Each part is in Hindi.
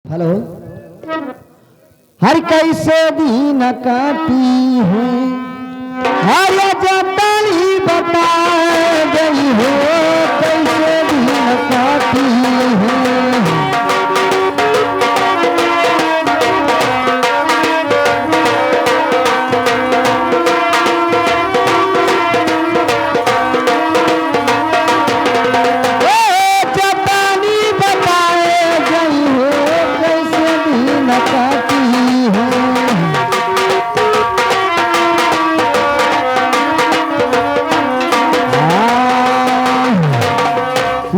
हेलो। हर कैसे दिन काटी है हर जताली बता गई हो कैसे दिन काटी है।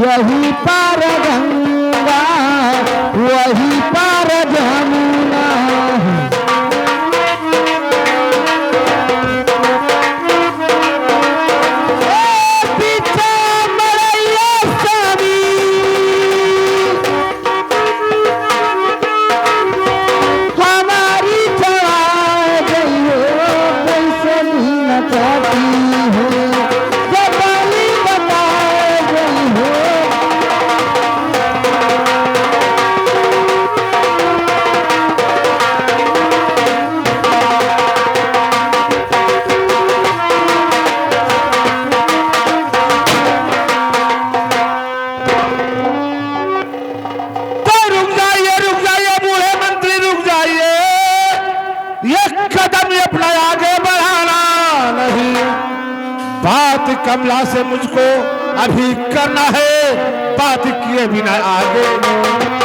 वही पार गंगा वही पार जमुना पीछे मरैया स्वामी हमारी चला गई हो कैसे न चाहती है जबानी बता गई हो। बात कमला से मुझको अभी करना है बात किए बिना आगे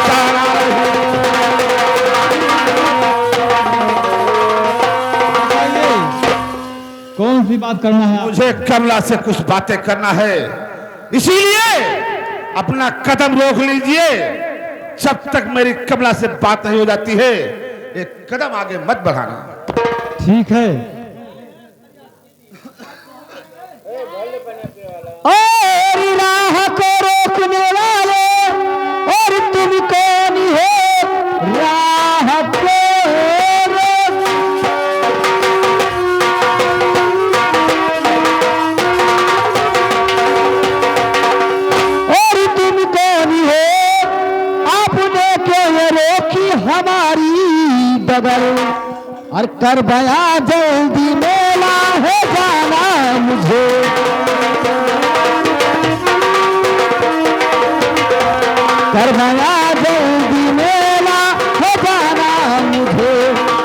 जाना नहीं। कौन सी बात करना है? मुझे कमला से कुछ बातें करना है इसीलिए अपना कदम रोक लीजिए। जब तक मेरी कमला से बात नहीं हो जाती है एक कदम आगे मत बढ़ाना। ठीक है। और राह को रोकने वाले और तुम कौन हो राह को और तुम कौन हो आपने क्यों रोकी हमारी बगल और कर बया जल्दी मेला हो जाना मुझे। करवाया जल्दी मेला हो जाना मुझे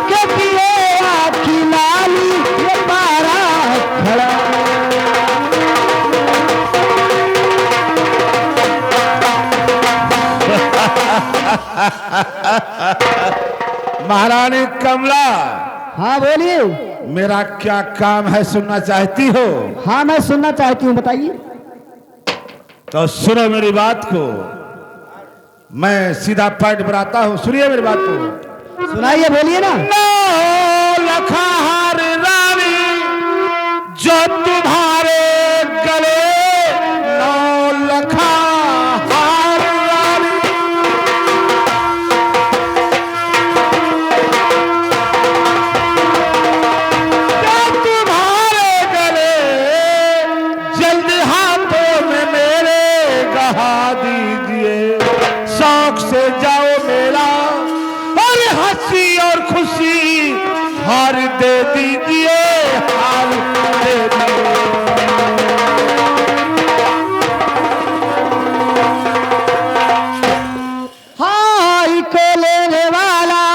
क्योंकि ये आपकी लाली ये पारा खड़ा। महारानी कमला। हाँ बोलिए। मेरा क्या काम है सुनना चाहती हो? हाँ मैं सुनना चाहती हूँ बताइए। तो सुनो मेरी बात को मैं सीधा पॉइंट पर आता हूं सुनिए मेरी बात को। सुनाइए बोलिए ना। नौ लखा हार रानी जो तुम्हारे गले नौ लखा हार रानी जो तुम्हारे गले जल्दी हाथों में मेरे गहा दीजिए। शौक से जाओ मेरा और हंसी और खुशी हार दे दीजिए हार दे दीजिए। हाय को लेने वाला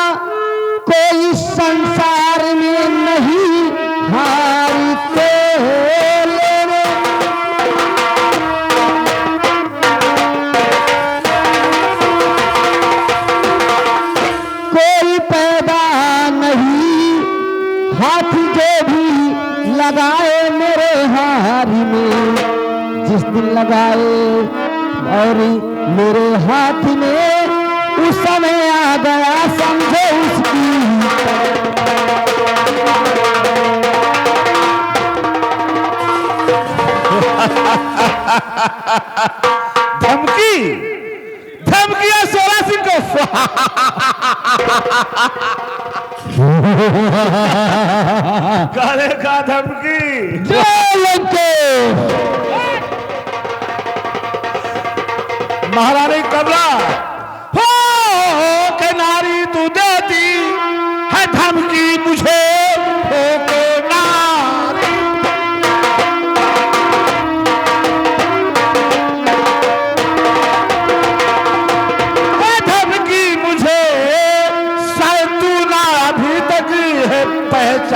कोई संसार में नहीं हार को लेने कोई पैदा नहीं हाथ जो भी लगाए मेरे हार में जिस दिन लगाए और मेरे हाथ में उस समय आ गया समझो उसकी धमकी धमकिया 16 सिंह को काले का धमकी महारानी कमला हो के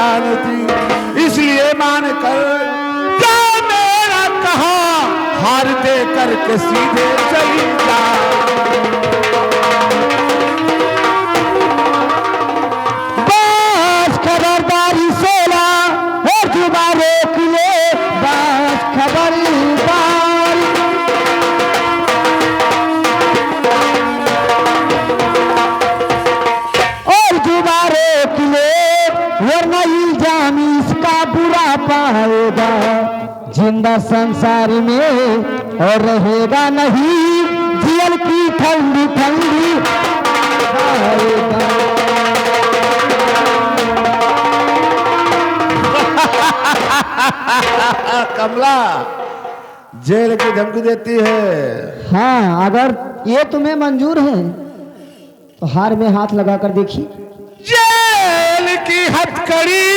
पहचान थी, इसलिए मान कर क्या मेरा कहा हार दे करके सीधे चली जा। बस खबरदारी सोला और दोबारे किले, बस खबरदारी। और दोबारे किले वरना इल्जाम इसका बुरा पाएगा, जिंदा संसार में और रहेगा नहीं, जियल की ठंडी ठंडी आएगा। कमला जेल की धमकी देती है। हाँ, अगर ये तुम्हें मंजूर है तो हार में हाथ लगाकर देखिए। जेल की हथकड़ी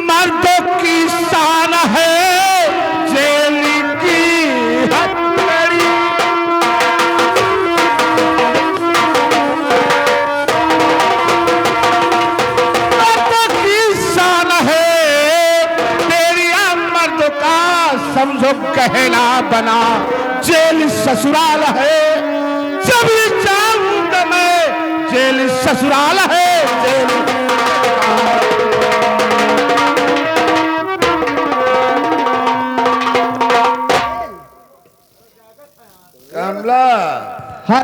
मर्दों की शान है, जेल की हथकड़ी। मर्दों की शान है, तेरी मर्द का समझो कहना बना, जेल ससुराल है, जब जाऊंगा मैं जेल ससुराल है, जेल। कमला हाँ,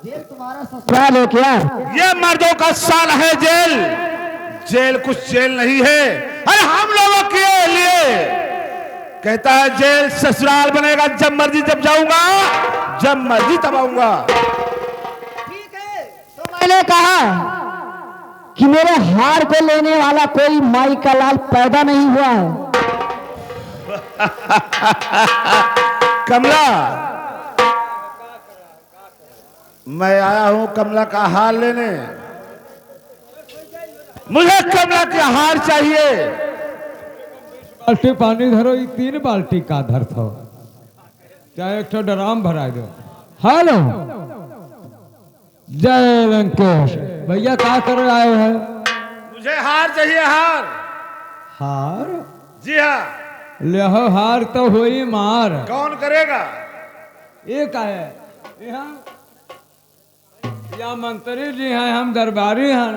जेल तुम्हारा ससुराल है क्या? ये मर्दों का साल है जेल, जेल कुछ जेल नहीं है। अरे हम लोगों के लिए कहता है जेल ससुराल बनेगा, जब मर्जी जब जाऊंगा, जब मर्जी तब आऊंगा। ठीक है, तो मैंने कहा कि मेरे हार को लेने वाला कोई माई का लाल पैदा नहीं हुआ है। कमला, मैं आया हूं कमला का हार लेने, मुझे कमला के हार चाहिए। बाल्टी पानी धरो, ये 3 बाल्टी का धर थो, चाहे एक ड्राम भरा दो। हेलो, जय लंकेश भैया, क्या कर आए हैं? मुझे हार चाहिए, हार। हार? जी हाँ। ले हो, हार तो हुई मार। कौन करेगा? एक है यहाँ, या मंत्री जी हैं, हम दरबारी हैं।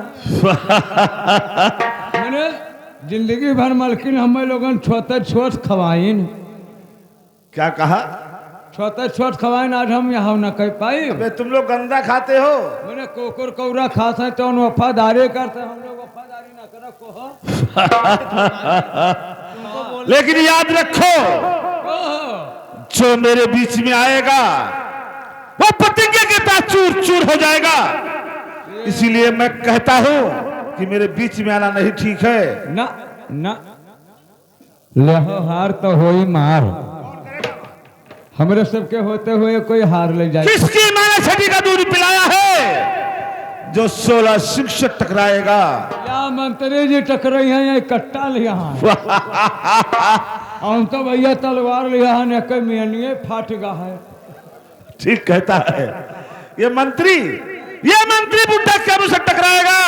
मैंने जिंदगी भर मलकिन हमें लोगन छोटे छोट खवाइन। क्या कहा? छोटे छोट खवाइन, आज हम यहाँ न कह पाई। अबे तुम लोग गंदा खाते हो। मैंने कोकुर कौरा खाते हैं तो वफादारी करते, हम लोग वफादारी ना करो कोहो। लेकिन याद रखो, जो मेरे बीच में आएगा वो प्रतिज्ञा के साथ चूर चूर हो जाएगा। इसीलिए मैं कहता हूं कि मेरे बीच में आना नहीं ठीक है। ना ना, ले हो, हार तो होई मार। हमरे सबके होते हुए कोई हार ले जाए। किसकी मैंने छठी का दूध पिलाया है? जो 16 सिंह से टकराएगा। या मंत्री जी टकराई हैं, या कट्टा लिया है। हम तो भैया तलवार लिया है, न मियनिए फाट गा है। ठीक कहता है ये मंत्री बुढ़ा क्या मुझसे टकराएगा?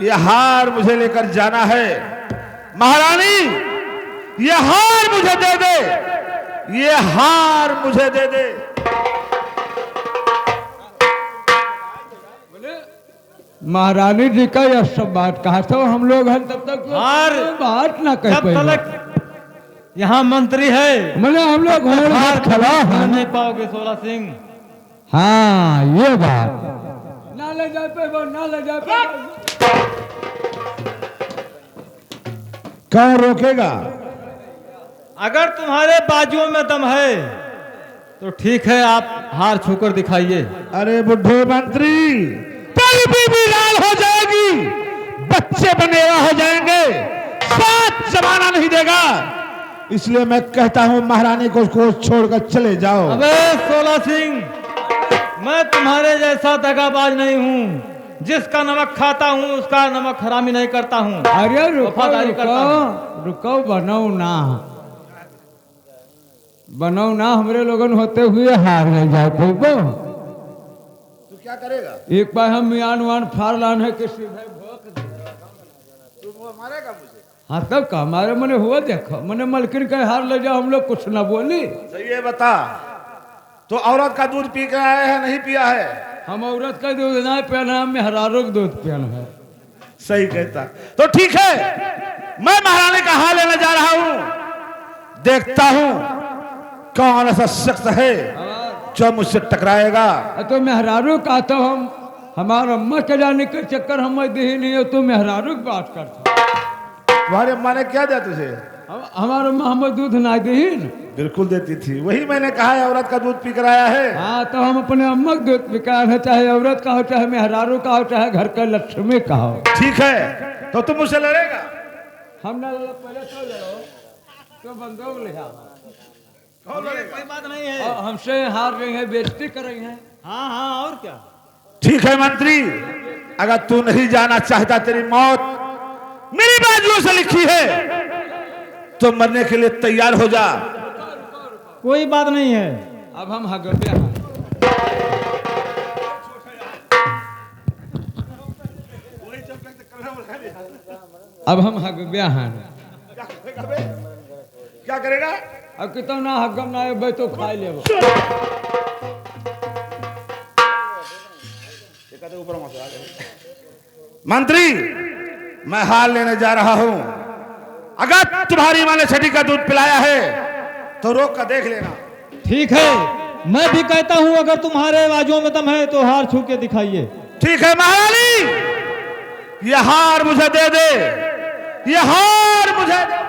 ये हार मुझे लेकर जाना है। महारानी, ये हार मुझे दे दे, ये हार मुझे दे दे। महारानी जी का यह सब बात कहा था, हम लोग हैं तब तक हार बात ना कह जब तक यहाँ मंत्री है, मैंने हम लोग खड़ा है। नहीं पाओगे 16 सिंह। हाँ, ये बात ना ले जाए पे वो, ना ले जाए पे। कौन रोकेगा? अगर तुम्हारे बाजुओं में दम है तो ठीक है, आप हार छूकर दिखाइए। अरे बुढ़े मंत्री, तेरी भी लाल हो जाएगी, बच्चे बनेगा हो जाएंगे, साथ जमाना नहीं देगा। इसलिए मैं कहता हूं महारानी को उसको छोड़कर चले जाओ। अबे 16 सिंह, मैं तुम्हारे जैसा दगाबाज नहीं हूँ। जिसका नमक खाता हूँ उसका नमक हरामी नहीं करता हूँ। अरे रुको वफादारी करता हूँ। रुको, बनाओ ना, हमरे लोगन होते हुए हार ले जाए थे वो। तो क्या करेगा? एक बार हम मियान वान फाड़ लान है कि सीधे भोंक दे। वो मारेगा मुझे। हाँ तब का हमारे मने हुआ देखो मने मलकिन के हार ले जाओ हम लोग कुछ ना बोली। सही है बता, तो औरत का दूध पी कर आया है नहीं पिया है? हम औरत का दूध ना पियाना, हम मेहरारू का दूध पियाना है। सही कहता। तो ठीक है, मैं महारानी का हाल लेने जा रहा हूं, देखता हूं कौन ऐसा शख्स है जो मुझसे टकराएगा। तो मेहरारू का तो हम हमारा अम्मा के जाने के चक्कर हम दे नहीं हो तो मेहरारू की बात करते। तुम्हारी अम्मा ने क्या दिया तुझे? हमारा अम्मा हमें दूध ना दी न। बिल्कुल देती थी, वही मैंने कहा है औरत का दूध पी कर आया है। हाँ तो हम अपने अम्मा का दूध पिकाए हैं, चाहे औरत का हो, चाहे मेहरारू का हो, चाहे घर का लक्ष्मी का हो। ठीक है, तो तुम मुझसे लड़ेगा? हम ना लड़ो, पहले तो लड़ो, तो बंदूक ले आओ। कौन लड़ेगा? कोई बात नहीं है। हमसे हार रही है, बेइज्जती कर रही है। हाँ हाँ और क्या। ठीक है मंत्री, अगर तू नहीं जाना चाहता, तेरी मौत मेरी बाजुओं से लिखी है, तो मरने के लिए तैयार हो जा। कोई बात नहीं है। अब हम हगब्या हैं। अब हम हगब्या हैं। क्या करेगा? अब कितना ना हगम ना बे तो खाई ले। मंत्री, मैं हाल लेने जा रहा हूं, अगर तुम्हारी माँ ने छठी का दूध पिलाया है तो रोक कर देख लेना। ठीक है, मैं भी कहता हूँ अगर तुम्हारे बाजुओं में दम है तो हार छू के दिखाइए। ठीक है महारानी, ये हार मुझे दे दे, ये हार मुझे दे दे।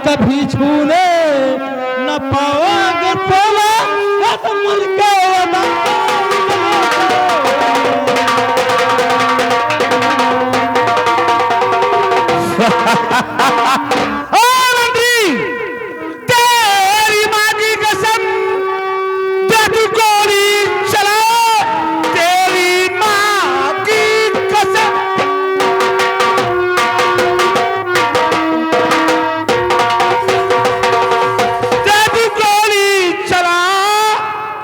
कभी छूने न पाओगे तोला कदम के मंत्री, तेरी माँ की कसम, दे तू गोली चला, तेरी माँ की कसम। दे तू गोली चला,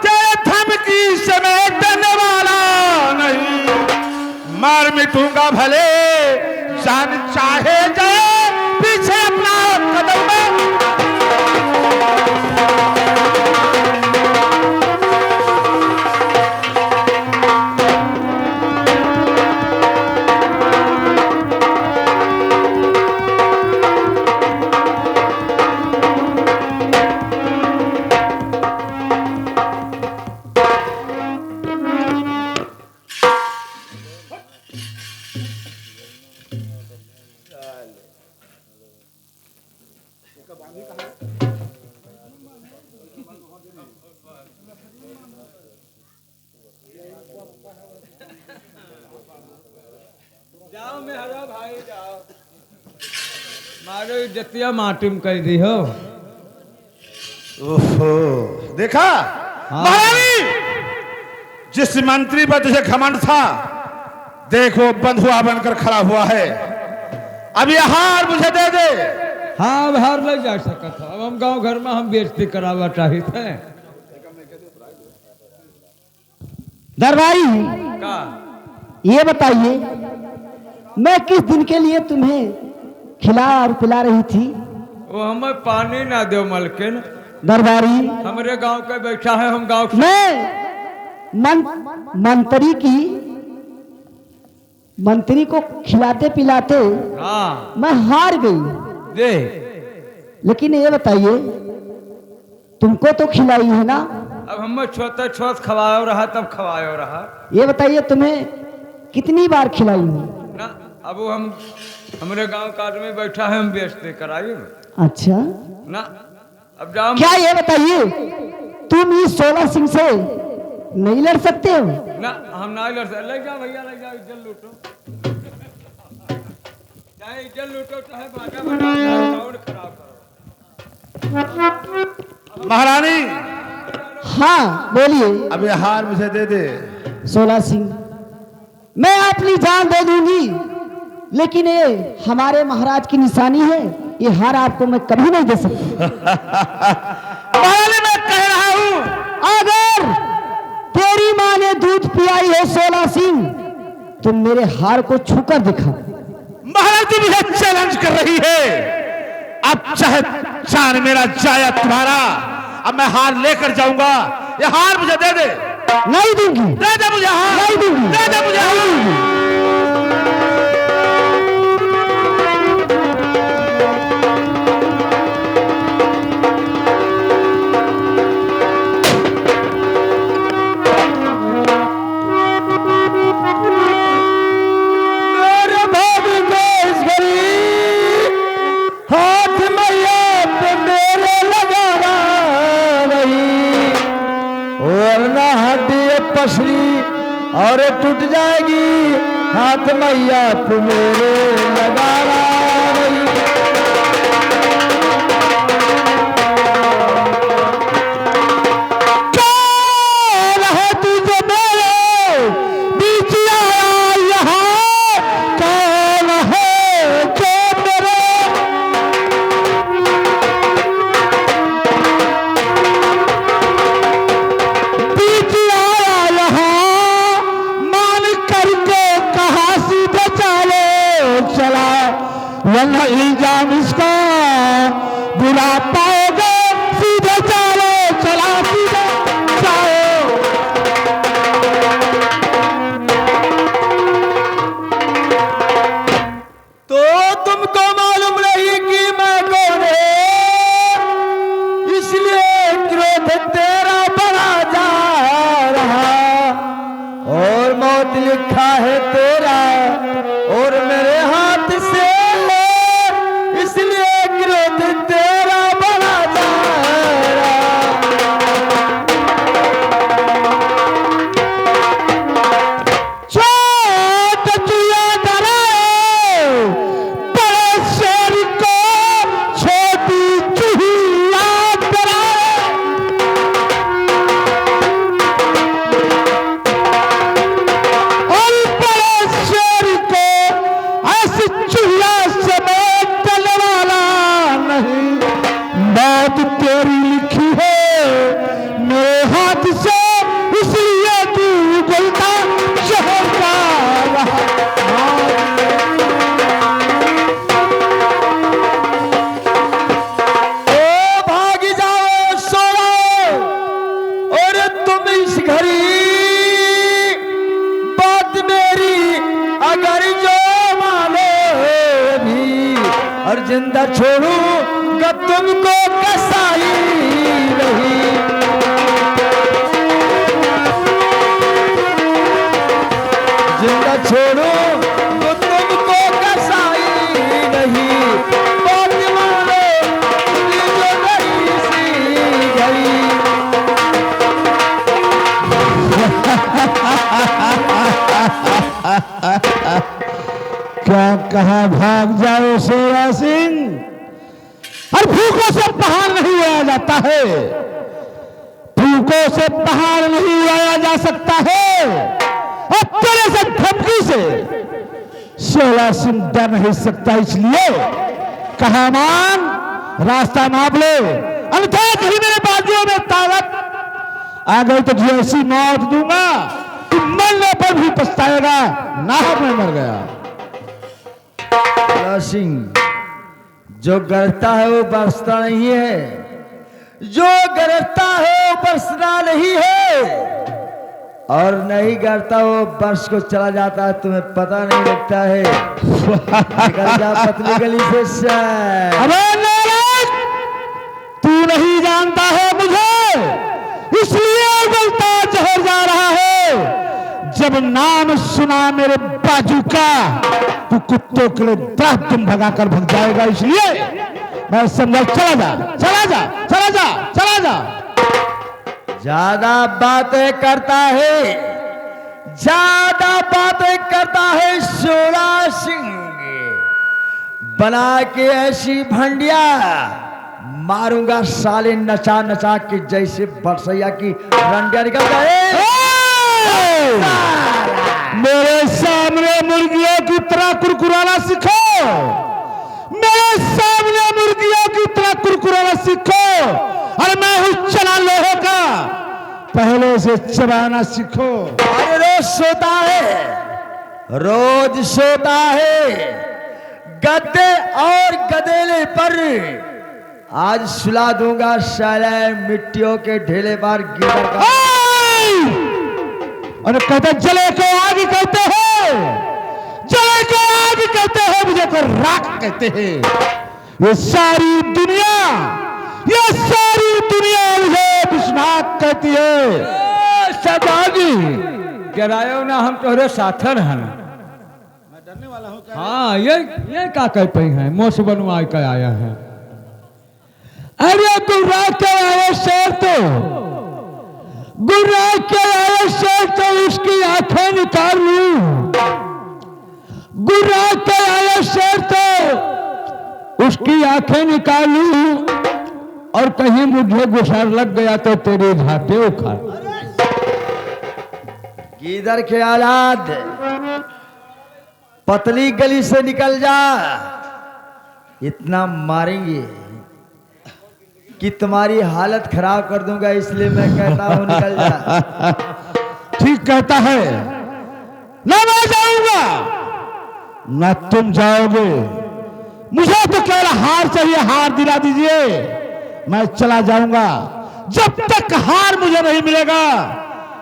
तेरे धमकी से मैं डरने वाला नहीं, मार मिटूंगा भले जान चाहे जाए पीछे अपना कदम में। जाओ मेहरा भाई जाओ, मारो इज्जतिया माटी में कर दी हो। ओहो, देखा महारानी, जिस मंत्री पर तुझे घमंड था, देखो बंधुआ बनकर खड़ा हुआ है। अब ये हार मुझे दे दे। हाँ अब हार नहीं जा सकता था, अब हम गांव घर में हम बेइज्जती करावा चाहिए थे। दरबारी का ये बताइए, मैं किस दिन के लिए तुम्हें खिला और पिला रही थी? वो हमें पानी ना दो मलकिन, दरबारी हमारे गांव का बैठा है, हम गांव मंत्री को खिलाते पिलाते हाँ मैं हार गई। दे। लेकिन ये बताइए, तुमको तो खिलाई है ना? अब हमें छोटा छोट खवायो रहा तब खवायो रहा। ये बताइए, तुम्हें कितनी बार खिलाई हूँ। ना अब वो हम हमारे गांव का आदमी बैठा है, हम बेचते कराइए अच्छा ना। अब जाओ क्या ये बताइए, तुम इस 16 सिंह से नहीं लड़ सकते हो? ना, हम ना लड़ सकते। ले जाओ भैया, ले जाओ, इज्जत लूटो, चाहे इज्जत लूटो चाहे बाजा बजाओ, साउंड खराब करो। महारानी हाँ बोलिए। अब ये हार मुझे दे दे। 16 सिंह, मैं अपनी जान दे दूंगी, लेकिन ये हमारे महाराज की निशानी है, ये हार आपको मैं कभी नहीं दे सकता। महारानी मैं कह रहा हूं, अगर तेरी माँ ने दूध पियाई है 16 सिंह, तुम मेरे हार को छूकर दिखा। महाराज तू मुझे चैलेंज कर रही है। अब चाहे जान मेरा जाया तुम्हारा, अब मैं हार लेकर जाऊंगा। ये हार मुझे दे दे। नहीं दूंगी। दे दे मुझे हार। नहीं दूंगी। दे दे मुझे हार। और टूट जाएगी हाथ मैया तू मेरे लगा रही। कौन है तू जो मेरे बीच आया यहाँ? कौन है जो मेरे बीच आया यहाँ? मान करके कहा सीधे चले चला, वरना इल्जाम इसका बुरा पाओगे। सीधे चले चला, सीधे जाओ। तो तुमको मालूम नहीं कि मैं कौन है, इसलिए क्रोध तेरा बढ़ा जा रहा, और मौत लिखा है तेरा और मेरे हाथ से, इसलिए क्रोध तेरा बढ़ा जा रहा। चोट चुया डराए बड़े शेर को, छोटी चूहिया डराए। और बड़े शेर को ऐसी चूहिया समेत डलने वाला नहीं। मौत तेरी लिखी है मेरे हाथ से, इसलिए तू बोलता शहर का रहा। ओ भाग जाओ सोना, और तुम इस घड़ी बात मेरी अगर जो मानो भी, और जिंदा छोड़ूंगा तुमको कसाई नहीं। जिंदा छोड़ूंगा तुमको कसाई नहीं। बात मानो ये जो घड़ी सी घड़ी। क्या कहा भाग जाओ 16 सिंह? और भूखों से पहाड़ नहीं उड़ाया जाता है, भूखों से पहाड़ नहीं उड़ाया जा सकता है। और तेरे से धमकी से 16 सिंह डर नहीं सकता, इसलिए कहा मान रास्ता नाप ले, अन्यथा कहीं मेरे बाजुओं में ताकत आ गई तो तुझे ऐसी मौत दूंगा कि मरने पर भी पछताएगा। ना मैं मर गया। सिंह, जो गरजता है वो बरसता नहीं है, जो गरजता है वो बरसना नहीं है, और नहीं गरजता वो बरस को चला जाता है, तुम्हें पता नहीं लगता है। निकल जा पतली गली से। अबे नालायक, तू नहीं जानता है मुझे, इसलिए उगलता जहर जा रहा है। जब नाम सुना मेरे बाजू का तू कुत्तों के लिए 10 दिन भगाकर भग जाएगा, इसलिए मैं समझा चला जा चला जा चला जा चला जा। ज्यादा बातें करता है, ज्यादा बातें करता है शोला सिंह, बना के ऐसी भंडिया मारूंगा साले नचा नचा के जैसे बरसैया की रंडिया निकल गए। मेरे सामने मुर्गियों की तरह कुरकुराना सीखो, मेरे सामने मुर्गियों की तरह कुरकुराना सीखो, और मैं हूं चना लोहे का, पहले से चबाना सीखो। अरे रोज सोता है, रोज सोता है गद्दे और गदेले पर, आज सुला दूंगा साले मिट्टियों के ढेले पर गिर का। और कहते जले को आग कहते हैं, जले को आग कहते हैं, मुझे को राख कहते हैं। ये सारी दुनिया, ये सारी दुनिया मुझे विश्वनाथ कहती है। सदागी गिरायो ना, हम तोहरे साथर हैं। मैं डरने वाला हूँ। हाँ, ये क्या कह पई हैं, मोस बनवा के आया है। अरे गुर्रा के आए शेर तो, गुर्रा के आए शेर तो उसकी आंखें निकाल लूं, गुर्रा के आए शेर तो उसकी आंखें निकाल लूं, और कहीं मुझे गुस्सा लग गया तो तेरे घाटे उखाड़। किधर के औलाद, पतली गली से निकल जा, इतना मारेंगे कि तुम्हारी हालत खराब कर दूंगा, इसलिए मैं कहता हूं निकल जा। ठीक कहता है, ना मैं जाऊंगा ना तुम जाओगे, मुझे तो केवल हार चाहिए, हार दिला दीजिए, मैं चला जाऊंगा। जब तक हार मुझे नहीं मिलेगा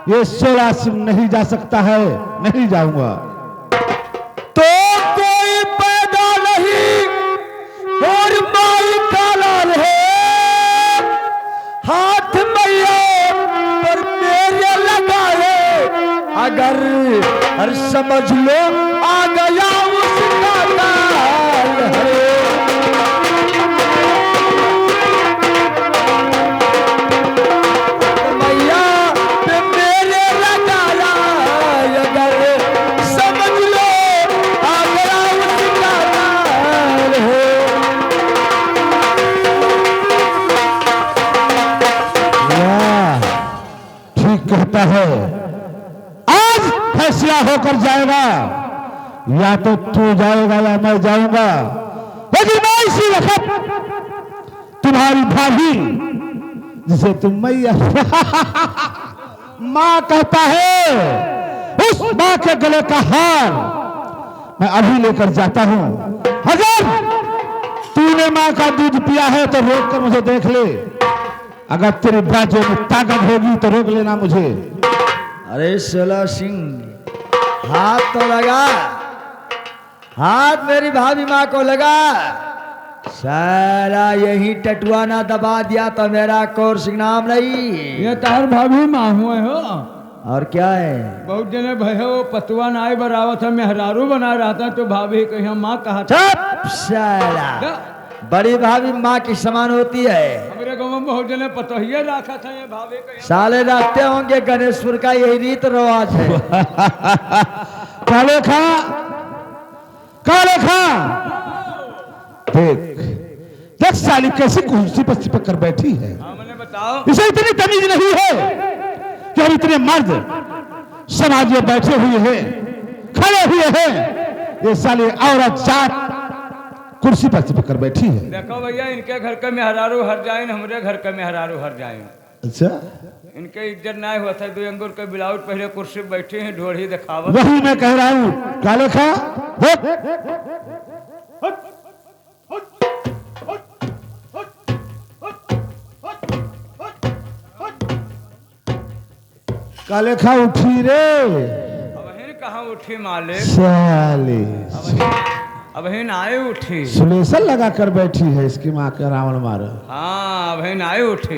ये 16 सिंह नहीं जा सकता है, नहीं जाऊंगा। तो कोई पैदा नहीं और माई काला रहे, हाथ मैया पर मेरे लगाए, अगर हर समझ लो आ गया उसका काल है। मैया पे मेरे लगाया, अगर समझ लो आ गया उसका काल है। ठीक कहता है, आज फैसला होकर जाएगा, या तो तू जाएगा या मैं जाऊंगा। लेकिन मैं इसी वक्त तुम्हारी भाभी, जिसे तुम मैया मां कहता है, उस मां के गले का हार मैं अभी लेकर जाता हूं। अगर तूने मां का दूध पिया है तो रोक कर मुझे देख ले, अगर तेरी बाजू में ताकत होगी तो रोक लेना मुझे। अरे सोला सिंह, हाथ तो लगा, हाथ मेरी भाभी माँ को लगा, साला यही टटुआना दबा दिया तो मेरा कौर सिंह नाम नहीं। ये तार भाभी माँ हुए हो, और क्या है? बहुत जने भय वो पतवा नाई बरावत है, मेहरारू बना रहा था तो भाभी कहीं माँ कहा था। चुप साला, बड़ी भाभी माँ की समान होती है। हमारे गाँव में बहुत जने पतोहिए रखा था, ये भाभी कहीं साले रखते होंगे, गणेशपुर का यही रीत रिवाज है। काले खा, काले खा, देख देख साली कैसी कुर्सी पर चिपक कर बैठी है। हाँ, मैंने बताओ, इसे इतनी तमीज नहीं है कि हम इतने मर्द समाज में बैठे हुए हैं, खड़े हुए हैं, ये साली औरत जात कुर्सी पर चिपक कर बैठी है। देखो भैया, इनके घर के मेहरारू हर जाए, हमारे घर के मेहरारू हर जाए। अच्छा, इनके इज्जत ना हुआ था, 2 अंगूर के ब्लाउज पहले कुर्सी पर बैठे हैं, ढोड़ी दिखावा। वही मैं कह रहा हूं, काले खा, काले खा उठी रे अब हिन कहाँ उठी मालिक, साली, अब हिन आए उठी। सुलेसन लगा कर बैठी है इसकी माँ का रावण मारा। हाँ, अब हिन आए उठी।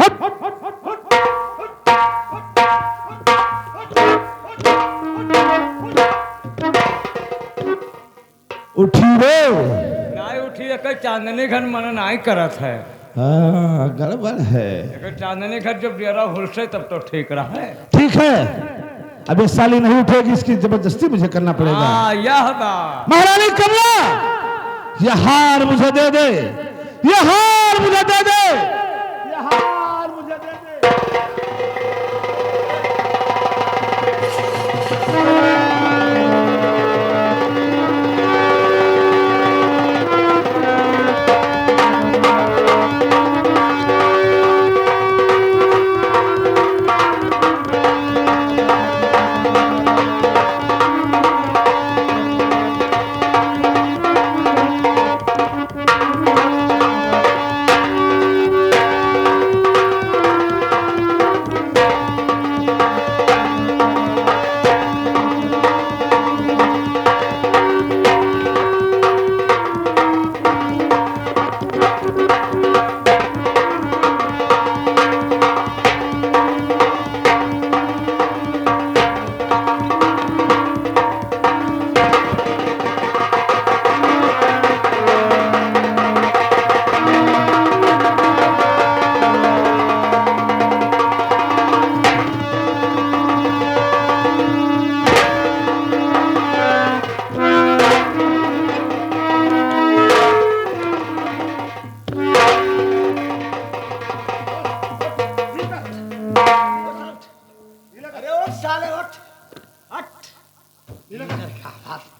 उठी रे। नाई उठी एक चांदनी घर मन नाई करत है। हाँ गड़बड़ है। एक चांदनी घर जब डेरा होलसे तब तो ठीक रहा है। ठीक है, अब ये साली नहीं उठेगी, इसकी जबरदस्ती मुझे करना पड़ेगा। हाँ यह बात। महारानी कमला, ये हार मुझे दे दे, ये हार मुझे दे दे, ये हार मुझे दे दे।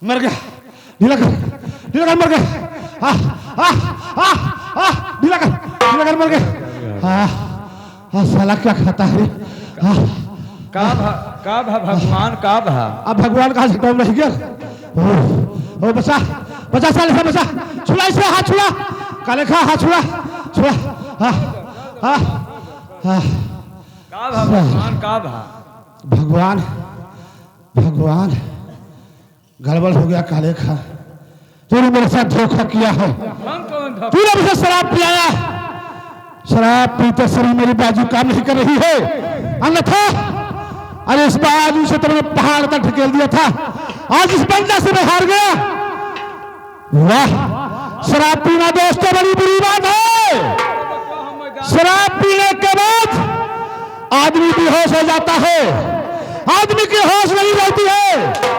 मर गया नीलाकर, नीलाकर मर गया। नीलाकर मर गया। साला क्या खाता है? का भगवान का भा। अब भगवान कहाँ से कौन रह गया? ओ बचा बचा, साले से बचा, छुड़ा इसे, हाथ छुड़ा, काले खा, हाथ छुड़ा छुड़ा। भगवान का भा। भगवान भगवान गड़बड़ हो गया काले खा, तूने मेरे साथ धोखा किया है। तूने मुझे शराब पिलाया, शराब पीते शरीर मेरी बाजू काम नहीं कर रही है। अन्यथा अरे इस बाजू से तुमने पहाड़ तक ढकेल दिया था, आज इस बंदा से मैं हार गया। वाह, शराब पीना दोस्तों बड़ी बुरी बात है। शराब पीने के बाद आदमी बेहोश हो जाता है, आदमी की होश नहीं रहती है।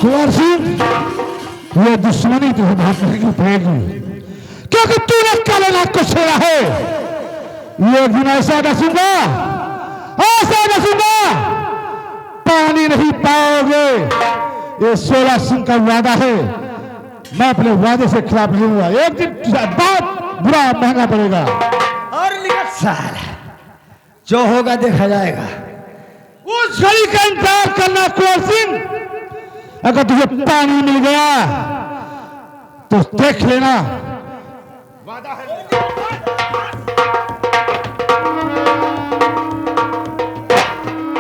कुंवर सिंह, ये दुश्मनी तुझे बहुत महंगी पड़ेगी, क्योंकि तूने काले नाग को छेड़ा है। ये दिन ऐसा नसूंगा, ऐसा नसूंगा, पानी नहीं पाओगे। ये 16 सिंह का वादा है, मैं अपने वादे से खिलाफ नहीं हुआ। एक दिन बहुत बुरा महंगा पड़ेगा। और निकट साल जो होगा देखा जाएगा। उस घड़ी का इंतजार करना कुंवर सिंह। अगर तुझे पानी मिल गया तो देख लेना।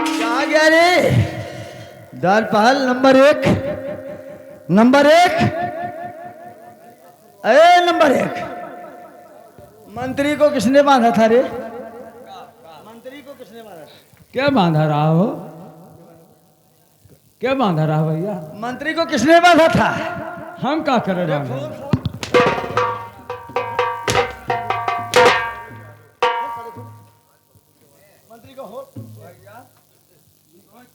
क्या गया रे? दाल पहल नंबर 1, नंबर 1, अरे नंबर 1, मंत्री को किसने बांधा था रे? मंत्री को किसने बांधा था? क्या बांधा रहा हो? क्या बांधा रहा भैया? मंत्री को किसने बांधा था? हम क्या कर रहे हैं? मंत्री को हो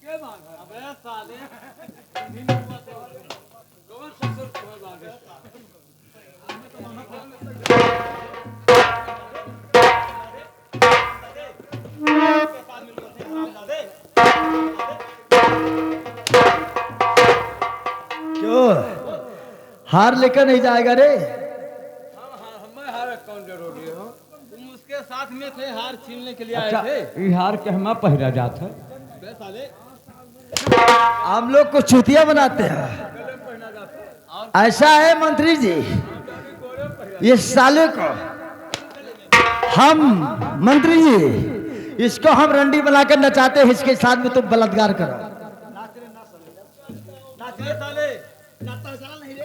क्या बांधा? अबे साले हार लेकर नहीं जाएगा रे? हमें हार कौन जरूरी हो? तुम उसके साथ में थे, हार छीनने के लिए अच्छा, आए थे। ये हार के हम पहरा जात है। बे साले, हम लोग को चुतिया बनाते हैं। ऐसा है मंत्री जी, ये साले को हम मंत्री जी इसको हम रंडी बनाकर नचाते हैं, इसके साथ में तुम बलात्कार करो। साले, नाचता चला नहीं रे।